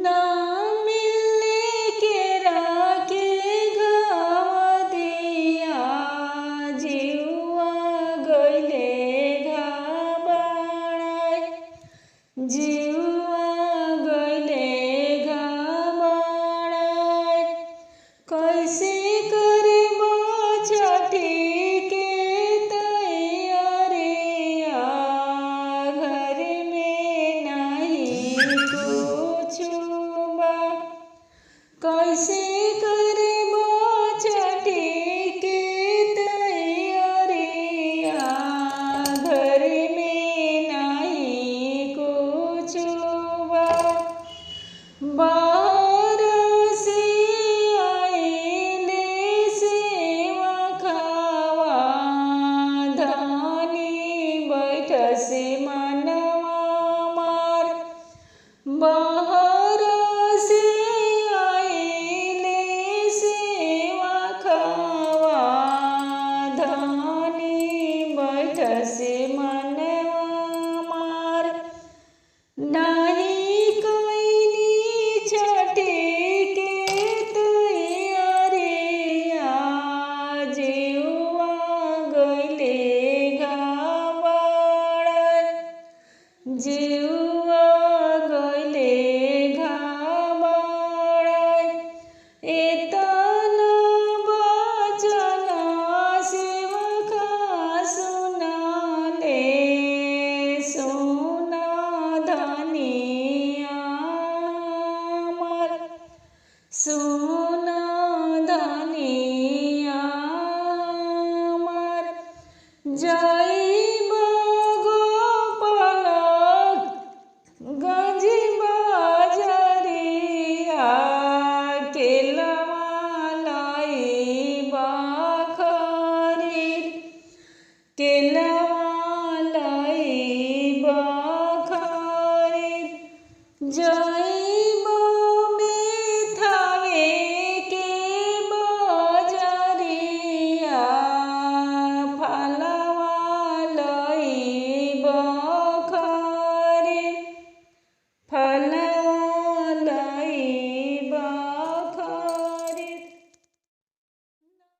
ना मिलने के राखे घाव दिया जीवा गइले घाबाड़ाय जीवा गइले घाबाड़ाय कैसे करबो छठी के तैयारिया घर में नहीं कुछ बा कैसे करबो छठी के तैयारिया घर में नहीं कुछ बा बाहर से आइले सेवा खावा धानी बैठसे मनवा मार बाहर से आइले सेवा खावा धानी बैठसे मनवा मार नाही कइनी छठी के तैयारिया जीवा गइले घाबाड़ाय जीवा गइले घाबाड़ाय एतन वचन सेवका सुनाले सुना धनिया हमर सुना धनिया हमर जाइब गोपाल गंज बाजरिया केलवा लाइबा खरीद के